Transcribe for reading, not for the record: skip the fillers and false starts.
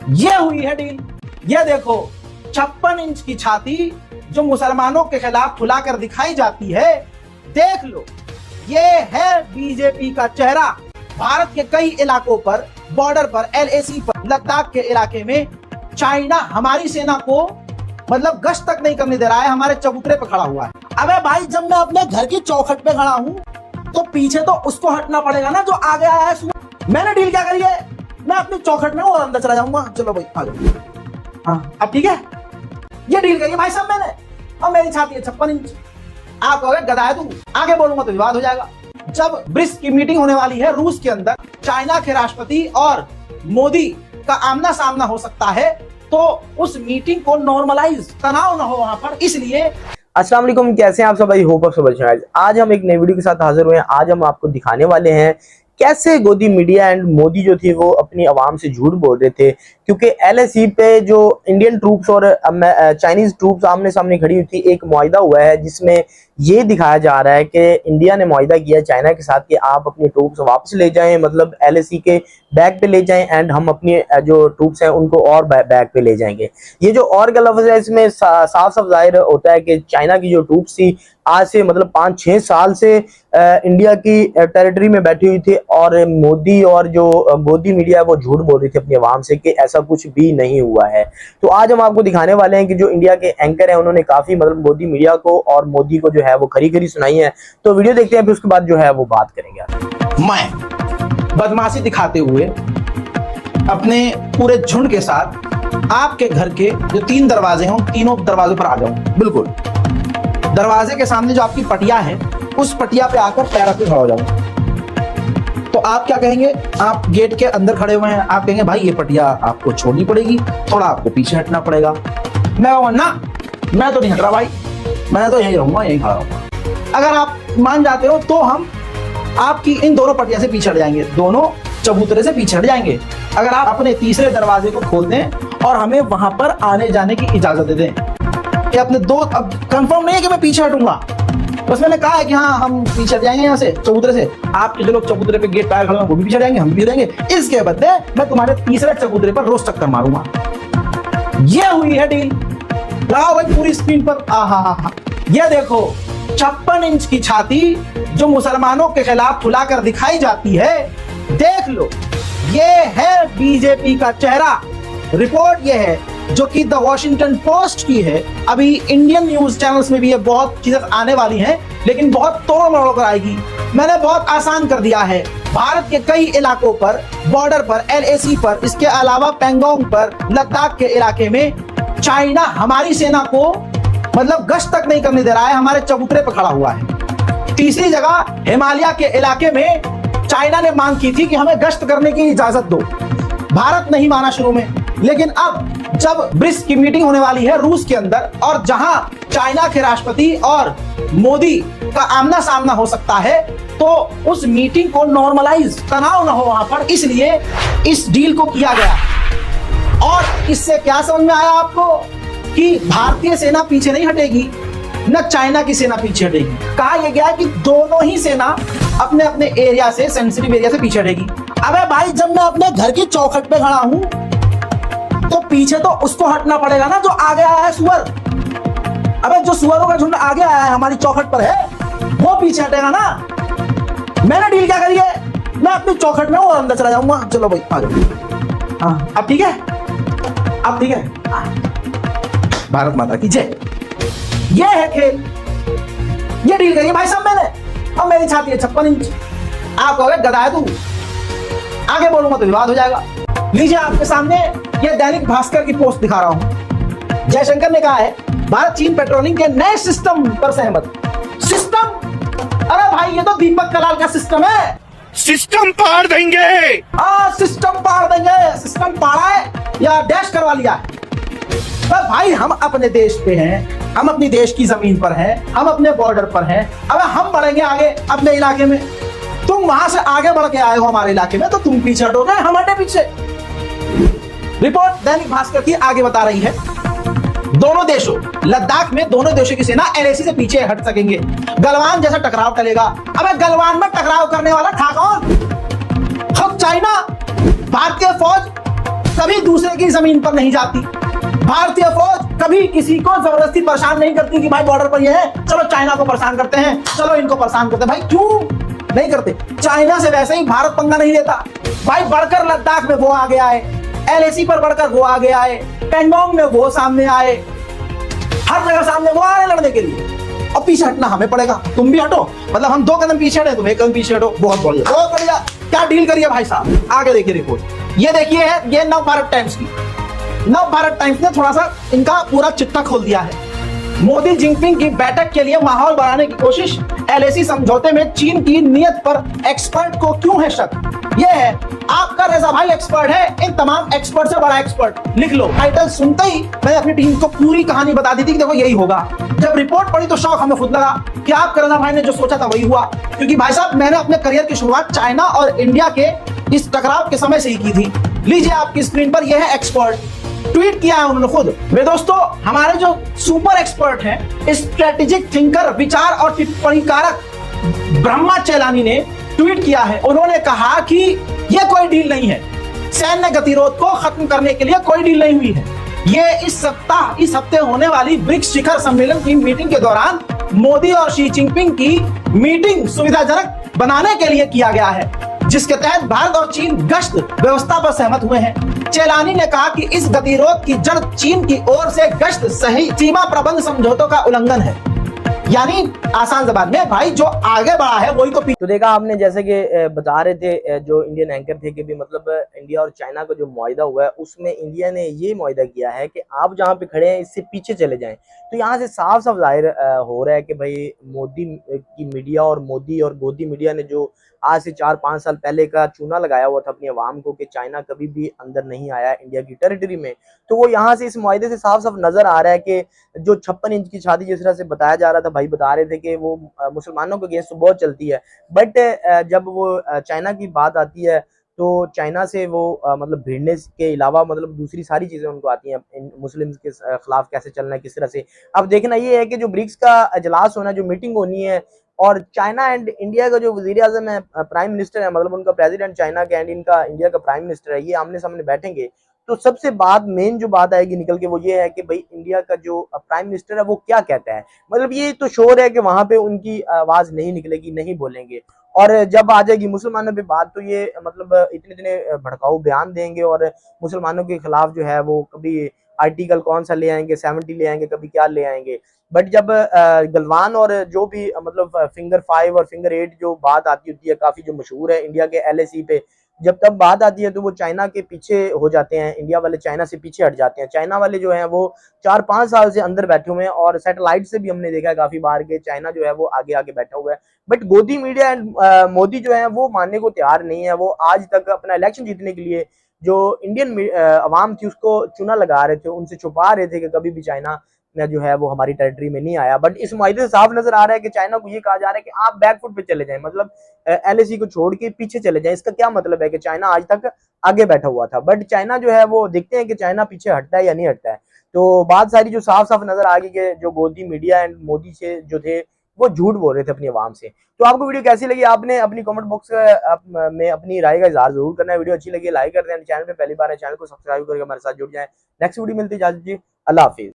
ये हुई है डील। ये देखो 56 इंच की छाती जो मुसलमानों के खिलाफ फुलाकर दिखाई जाती है, देख लो। ये है बीजेपी का चेहरा। भारत के कई इलाकों पर, बॉर्डर पर, LAC पर, लद्दाख के इलाके में चाइना हमारी सेना को मतलब गश्त तक नहीं करने दे रहा है, हमारे चबूतरे पे खड़ा हुआ है। अबे भाई, जब मैं अपने घर की चौखट पे खड़ा हूं तो पीछे तो उसको हटना पड़ेगा ना जो आगे आया है। मैंने डील क्या करी है, मैं अपनी चौखट में और अंदर चला जाऊंगा। चलो भाई आ जाओ। हाँ अब ठीक है, ये डील करी भाई साहब मैंने। और मेरी छाती है 56 इंच। आप कहोगे गधा है तू, आगे बोलूंगा तो विवाद हो जाएगा। जब ब्रिक्स की मीटिंग होने वाली है रूस के अंदर, चाइना के राष्ट्रपति और मोदी का आमना सामना हो सकता है, तो उस मीटिंग को नॉर्मलाइज, तनाव ना हो वहां पर, इसलिए। अस्सलाम वालेकुम, कैसे हैं आप सब? आई होप आप सब अच्छे हैं। आज हम एक नई वीडियो के साथ हाजिर हुए हैं। आज हम आपको दिखाने वाले हैं कैसे गोदी मीडिया एंड मोदी जो थे वो अपनी आवाम से झूठ बोल रहे थे, क्योंकि LAC पे जो इंडियन ट्रूप्स और चाइनीज ट्रूप्स आमने सामने खड़ी हुई थी, एक मुआहिदा हुआ है जिसमें ये दिखाया जा रहा है कि इंडिया ने मुआहिदा किया चाइना के साथ कि आप अपनी ट्रूप्स वापस ले जाएं, मतलब LAC के बैग पे ले जाएं, एंड हम अपनी जो ट्रूप्स हैं उनको और बैग पे ले जाएंगे। ये जो और का लफ्ज है, इसमें साफ साफ जाहिर होता है कि चाइना की जो ट्रूप्स थी आज से मतलब 5-6 साल से इंडिया की टेरिटरी में बैठी हुई थी, और मोदी और जो गोदी मीडिया है वो झूठ बोल रही थी अपनी आवाम से कि ऐसा कुछ भी नहीं हुआ है। तो आज हम आपको दिखाने वाले हैं कि जो इंडिया के एंकर हैं उन्होंने काफी मतलब गोदी मीडिया को और मोदी को जो है वो खरी खरी सुनाई है। तो वीडियो देखते हैं, फिर उसके बाद जो है वो बात करेंगे। मैं बदमाशी दिखाते हुए अपने पूरे झुंड के साथ आपके घर के जो 3 दरवाजे हैं उन तीनों दरवाजों पर आ जाऊं। बिल्कुल दरवाजे के सामने जो आपकी पटिया है उस पटिया पे आकर पैर रख के खड़ा हो जाऊं। तो आप क्या कहेंगे, आप गेट के अंदर खड़े हुए हैं, आप कहेंगे भाई ये पटिया आपको छोड़नी पड़ेगी, थोड़ा आपको पीछे हटना पड़ेगा। मैं कहूँगा ना, मैं तो नहीं हट रहा भाई, मैं तो यहीं रहूंगा, यहीं खड़ा रहूंगा। अगर आप मान जाते हो तो हम आपकी इन दोनों पटिया से पीछे हट जाएंगे, दोनों चबूतरे से पीछे हट जाएंगे। अगर आप अपने तीसरे दरवाजे को खोल दें और हमें वहां पर आने जाने की इजाजत दे दें कि अपने दो, अब कंफर्म नहीं है कि मैं पीछे हटूंगा, बस मैंने कहा है कि हाँ हम पीछे जाएंगे यहाँ से चबूतरे से। आपके जो लोग चबूतरे पे गेट पाए खड़े हैं वो भी पीछे जाएंगे, हम भी जाएंगे। इसके बदले मैं तुम्हारे तीसरे चबूतरे पर रोज चक्कर मारूंगा। ये हुई है डील। लाओ भाई पूरी स्क्रीन पर। आहा, ये देखो 56 इंच की छाती जो मुसलमानों के खिलाफ फुलाकर दिखाई जाती है, देख लो। ये है बीजेपी का चेहरा। रिपोर्ट ये है जो कि द वॉशिंगटन पोस्ट की है। अभी इंडियन न्यूज चैनल्स में भी ये बहुत चीजें आने वाली हैं, लेकिन बहुत तोड़ मरोड़ कर आएगी। मैंने बहुत आसान कर दिया है। भारत के कई इलाकों पर, बॉर्डर पर, LAC पर, इसके अलावा पैंगोंग पर, लद्दाख के इलाके में चाइना हमारी सेना को मतलब गश्त तक नहीं करने दे रहा है, हमारे चबूतरे पर खड़ा हुआ है। तीसरी जगह हिमालय के इलाके में चाइना ने मांग की थी कि हमें गश्त करने की इजाजत दो। भारत नहीं माना शुरू में, लेकिन अब जब ब्रिक्स की मीटिंग होने वाली है रूस के अंदर, और जहां चाइना के राष्ट्रपति और मोदी का आमना सामना हो सकता है, तो उस मीटिंग को नॉर्मलाइज, तनाव ना हो वहां पर, इसलिए इस डील को किया गया। और इससे क्या समझ में आया आपको कि भारतीय सेना पीछे नहीं हटेगी, न चाइना की सेना पीछे हटेगी। कहा यह गया कि दोनों ही सेना अपने अपने एरिया से, सेंसिटिव एरिया से पीछे हटेगी। अबे भाई, जब मैं अपने घर की चौखट पे खड़ा हूं तो पीछे तो उसको हटना पड़ेगा ना जो आगे आया है, सुअर। अबे जो सुअरों का झुंड आगे आया है हमारी चौखट पर है, वो पीछे हटेगा ना। मैंने डील क्या करी है, मैं अपनी चौखट में और अंदर चला जाऊंगा। चलो भाई आ जाओ। हाँ अब ठीक है, अब ठीक है। भारत माता की जय। ये है खेल, ये डील करी भाई साहब मैंने। अब मेरी छाती है 56 इंच। आप कहोगे गधा है तू, आगे बोलूंगा तो विवाद हो जाएगा। लीजिए आपके सामने ये दैनिक भास्कर की पोस्ट दिखा रहा हूं। जयशंकर ने कहा है भारत चीन पेट्रोलिंग के नए सिस्टम पर सहमत। सिस्टम? अरे भाई ये तो दीपक कलाल का सिस्टम है। सिस्टम पाड़ देंगे। हाँ सिस्टम पाड़ देंगे। सिस्टम पाड़ा है या डैश करवा लिया है? तो भाई हम अपने देश पे हैं, हम अपनी देश की जमीन पर हैं, हम अपने बॉर्डर पर हैं। अब हम बढ़ेंगे आगे अपने इलाके में, तुम वहां से आगे बढ़ के आए हो हमारे इलाके में, तो तुम पीछे हटोगे, हम हटे पीछे। रिपोर्ट दैनिक भास्कर की आगे बता रही है, दोनों देशों, लद्दाख में दोनों देशों की सेना LAC से पीछे हट सकेंगे। गलवान जैसा टकराव टलेगा। अबे गलवान में टकराव करने वाला था कौन? खुद चाइना। भारतीय फौज कभी दूसरे की जमीन पर नहीं जाती। भारतीय फौज कभी किसी को जबरदस्ती परेशान नहीं करती कि भाई बॉर्डर पर ये है, चलो चाइना को परेशान करते हैं, चलो इनको परेशान करते हैं। भाई क्यों नहीं करते? चाइना से वैसे ही भारत पंगा नहीं लेता। भाई बढ़कर लद्दाख में वो आगे आए, LAC पर बढ़कर वो आगे आए, पैंगोंग में वो सामने आए, हर जगह सामने वो आ रहे लड़ने के लिए। और पीछे हटना हमें पड़ेगा, तुम भी हटो, मतलब हम 2 कदम पीछे हटे, तुम 1 कदम पीछे हटो। बहुत बढ़िया, बहुत बढ़िया। क्या डील करिए भाई साहब, आगे देखिए रिपोर्ट। ये देखिए है, ये नव भारत टाइम्स की। नव भारत टाइम्स ने थोड़ा सा इनका पूरा चिट्ठा खोल दिया है। मोदी जिनपिंग की बैठक के लिए माहौल बढ़ाने की कोशिश, LAC समझौते में चीन की नीयत पर एक्सपर्ट को क्यों है शक। ये है, आपका रजा भाई एक्सपर्ट है, इन तमाम एक्सपर्ट से बड़ा एक्सपर्ट। लिख लो, टाइटल सुनते ही मैंने अपनी टीम को पूरी कहानी बता दी थी कि देखो यही होगा। जब रिपोर्ट पढ़ी तो शौक हमें खुद लगा कि आपका रजा भाई ने जो सोचा था वही हुआ। क्योंकि भाई साहब मैंने अपने करियर की शुरुआत चाइना और इंडिया के इस टकराव के समय से ही की थी। लीजिए आपकी स्क्रीन पर यह है एक्सपर्ट, ट्वीट किया है उन्होंने खुद। वे दोस्तों, हमारे जो सुपर एक्सपर्ट हैं, स्ट्रेटेजिक थिंकर, विचार और टिप्पणीकारक ब्रह्मा चेलानी ने ट्वीट किया है। उन्होंने कहा कि यह कोई डील नहीं है, सैन्य गतिरोध को खत्म करने के लिए कोई डील नहीं हुई है। ये इस हफ्ते होने वाली ब्रिक्स शिखर सम्मेलन की मीटिंग के दौरान मोदी और शी जिनपिंग की मीटिंग सुविधाजनक बनाने के लिए किया गया है, जिसके तहत भारत और चीन गश्त व्यवस्था पर सहमत हुए हैं। चेलानी ने कहा कि इस गतिरोध की जड़ चीन की ओर से गश्त सही सीमा प्रबंध समझौतों का उल्लंघन है। यानी आसान जबान में भाई जो आगे बढ़ा है वही तो देखा आपने, जैसे कि बता रहे थे जो इंडियन एंकर थे कि भी मतलब इंडिया और चाइना का जो मुआहिदा हुआ है उसमें इंडिया ने ये मुआहिदा किया है कि आप जहां पे खड़े हैं इससे पीछे चले जाएं। तो यहाँ से साफ साफ जाहिर हो रहा है कि भाई मोदी की मीडिया और मोदी और गोदी मीडिया ने जो आज से 4-5 साल पहले का चूना लगाया हुआ था अपनी आवाम को कि चाइना कभी भी अंदर नहीं आया इंडिया की टेरिटरी में, तो वो यहाँ से इस मुआहिदे से साफ साफ नजर आ रहा है कि जो 56 इंच की शादी जिस तरह से बताया जा रहा था, भाई बता रहे थे कि वो मुसलमानों के अगेंस्ट बहुत चलती है, बट जब वो चाइना की बात आती है तो चाइना से वो मतलब भिड़ने के अलावा मतलब दूसरी सारी चीजें उनको आती हैं, मुस्लिम के खिलाफ कैसे चलना है, किस तरह से। अब देखना ये है कि जो ब्रिक्स का अजलास होना, जो मीटिंग होनी है, और चाइना एंड इंडिया का जो वजीर आजम है, प्राइम मिनिस्टर है, मतलब उनका प्रेसिडेंट चाइना का एंड इनका इंडिया का प्राइम मिनिस्टर है, ये आमने सामने बैठेंगे, तो सबसे मेन जो बात आएगी निकल के वो ये है कि भाई इंडिया का जो प्राइम मिनिस्टर है वो क्या कहता है। मतलब ये तो श्योर है कि वहां पे उनकी आवाज नहीं निकलेगी, नहीं बोलेंगे। और जब आ जाएगी मुसलमानों पे बात तो ये मतलब इतने इतने भड़काऊ बयान देंगे और मुसलमानों के खिलाफ जो है वो कभी आर्टिकल कौन सा ले आएंगे, 70 ले आएंगे, कभी क्या ले आएंगे। बट जब गलवान और जो भी मतलब फिंगर 5 और फिंगर 8 जो बात आती होती है, काफी जो मशहूर है इंडिया के LAC पे, जब तब बात आती है तो वो चाइना के पीछे हो जाते हैं, इंडिया वाले चाइना से पीछे हट जाते हैं। चाइना वाले जो हैं वो 4-5 साल से अंदर बैठे हुए हैं और सैटेलाइट से भी हमने देखा है काफी बार के चाइना जो है वो आगे आगे बैठा हुआ है। बट गोदी मीडिया एंड मोदी जो है वो मानने को तैयार नहीं है। वो आज तक अपना इलेक्शन जीतने के लिए जो इंडियन अवाम थी उसको चूना लगा रहे थे, उनसे छुपा रहे थे कि कभी भी चाइना जो है वो हमारी टेरिटरी में नहीं आया। बट इस मुआहिदे से साफ नजर आ रहा है कि चाइना को ये कहा जा रहा है कि आप बैकफुट पे चले जाएं, मतलब LAC को छोड़ के पीछे चले जाएं। इसका क्या मतलब है कि चाइना आज तक आगे बैठा हुआ था, बट चाइना जो है वो देखते हैं कि चाइना पीछे हटता है या नहीं हटता है। तो बात सारी जो साफ साफ नजर आ गई कि जो गोदी मीडिया एंड मोदी से जो थे वो झूठ बोल रहे थे अपनी आवाम से। तो आपको वीडियो कैसी लगी, आपने अपनी कमेंट बॉक्स में अपनी राय का इजहार जरूर करना है। वीडियो अच्छी लगी लाइक कर दें, चैनल पे पहली बार है चैनल को सब्सक्राइब करके हमारे साथ जुड़ जाएं। नेक्स्ट वीडियो मिलती है, इजाजत जी, अल्लाह हाफिज।